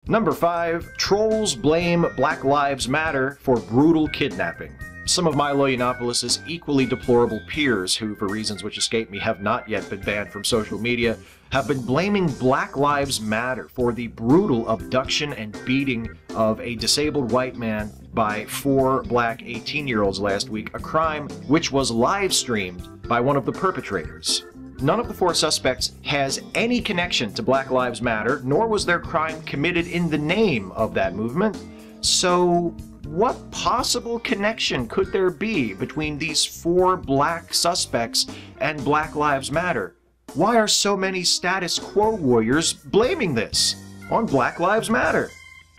Number 5. Trolls blame Black Lives Matter for brutal kidnapping. Some of Milo Yiannopoulos' equally deplorable peers, who for reasons which escape me have not yet been banned from social media, have been blaming Black Lives Matter for the brutal abduction and beating of a disabled white man by 4 black 18-year-olds last week, a crime which was live-streamed by one of the perpetrators. None of the 4 suspects has any connection to Black Lives Matter, nor was their crime committed in the name of that movement. So, what possible connection could there be between these 4 black suspects and Black Lives Matter? Why are so many status quo warriors blaming this on Black Lives Matter?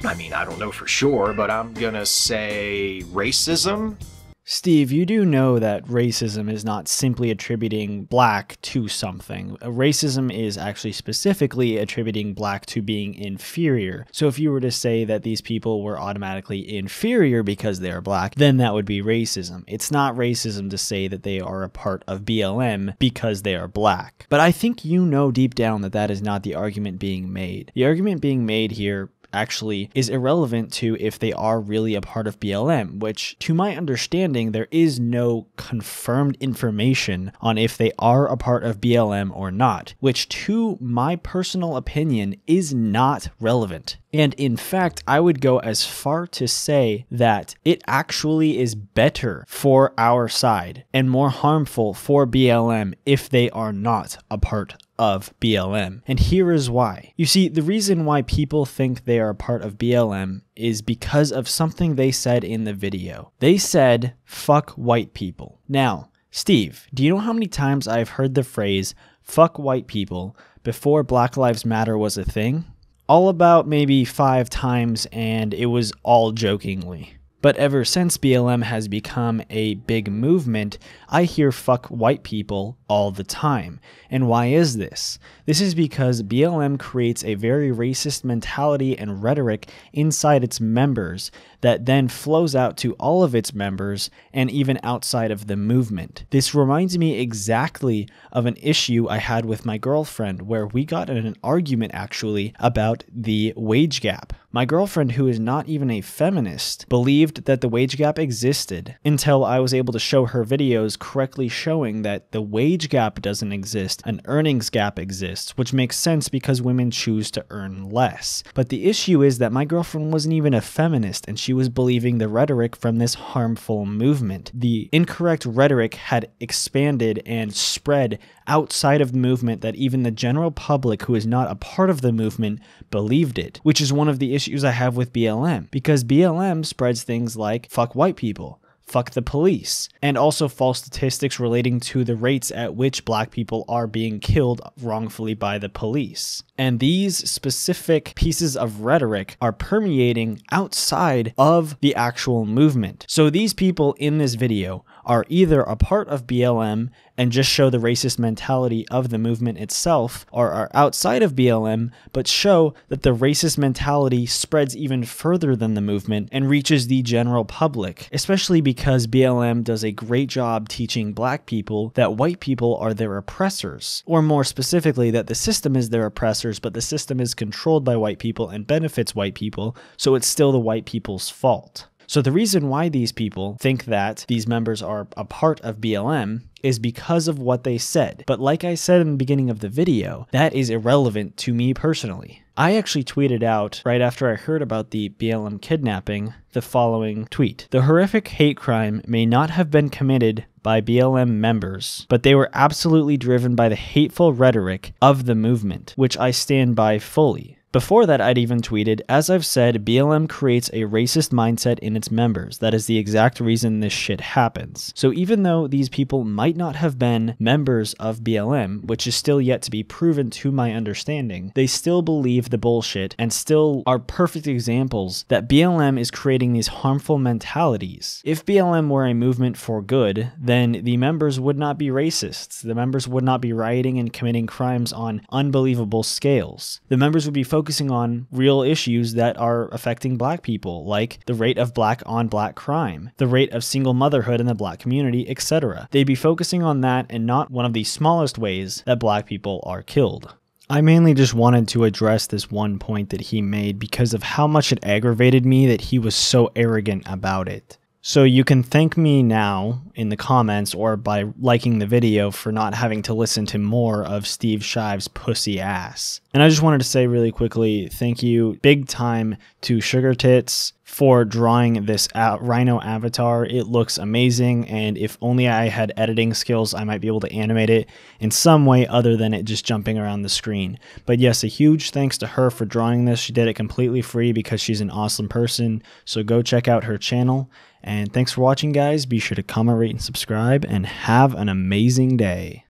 I mean, I don't know for sure, but I'm gonna say racism? Steve, you do know that racism is not simply attributing black to something. Racism is actually specifically attributing black to being inferior. So if you were to say that these people were automatically inferior because they are black, then that would be racism. It's not racism to say that they are a part of BLM because they are black. But I think you know deep down that that is not the argument being made. The argument being made here actually is irrelevant to if they are really a part of BLM, which, to my understanding, there is no confirmed information on if they are a part of BLM or not, which, to my personal opinion, is not relevant. And in fact, I would go as far to say that it actually is better for our side and more harmful for BLM if they are not a part of BLM. And here is why. You see, the reason why people think they are a part of BLM is because of something they said in the video. They said, "Fuck white people." Now, Steve, do you know how many times I've heard the phrase, "fuck white people," before Black Lives Matter was a thing? All about maybe 5 times, and it was all jokingly. But ever since BLM has become a big movement, I hear "fuck white people" all the time. And why is this? This is because BLM creates a very racist mentality and rhetoric inside its members that then flows out to all of its members and even outside of the movement. This reminds me exactly of an issue I had with my girlfriend where we got in an argument actually about the wage gap. My girlfriend, who is not even a feminist, believed that the wage gap existed until I was able to show her videos correctly showing that the wage gap doesn't exist, an earnings gap exists, which makes sense because women choose to earn less. But the issue is that my girlfriend wasn't even a feminist and she was believing the rhetoric from this harmful movement. The incorrect rhetoric had expanded and spread outside of the movement that even the general public who is not a part of the movement believed it, which is one of the issues I have with BLM, because BLM spreads things like "fuck white people," "fuck the police," and also false statistics relating to the rates at which black people are being killed wrongfully by the police. And these specific pieces of rhetoric are permeating outside of the actual movement. So these people in this video are either a part of BLM and just show the racist mentality of the movement itself, or are outside of BLM but show that the racist mentality spreads even further than the movement and reaches the general public, especially because BLM does a great job teaching black people that white people are their oppressors, or more specifically that the system is their oppressors, but the system is controlled by white people and benefits white people, so it's still the white people's fault. So the reason why these people think that these members are a part of BLM is because of what they said. But like I said in the beginning of the video, that is irrelevant to me personally. I actually tweeted out, right after I heard about the BLM kidnapping, the following tweet. "The horrific hate crime may not have been committed by BLM members, but they were absolutely driven by the hateful rhetoric of the movement, which I stand by fully." Before that, I'd even tweeted, "As I've said, BLM creates a racist mindset in its members. That is the exact reason this shit happens." So even though these people might not have been members of BLM, which is still yet to be proven to my understanding, they still believe the bullshit and still are perfect examples that BLM is creating these harmful mentalities. If BLM were a movement for good, then the members would not be racists. The members would not be rioting and committing crimes on unbelievable scales. The members would be focusing on real issues that are affecting black people, like the rate of black on black crime, the rate of single motherhood in the black community, etc. They'd be focusing on that and not one of the smallest ways that black people are killed. I mainly just wanted to address this one point that he made because of how much it aggravated me that he was so arrogant about it. So you can thank me now in the comments or by liking the video for not having to listen to more of Steve Shives' pussy ass. And I just wanted to say really quickly, thank you big time to Sugar Tits for drawing this rhino avatar. It looks amazing, and if only I had editing skills, I might be able to animate it in some way other than it just jumping around the screen. But yes, a huge thanks to her for drawing this. She did it completely free because she's an awesome person, so go check out her channel. And thanks for watching, guys. Be sure to comment, rate, and subscribe, and have an amazing day.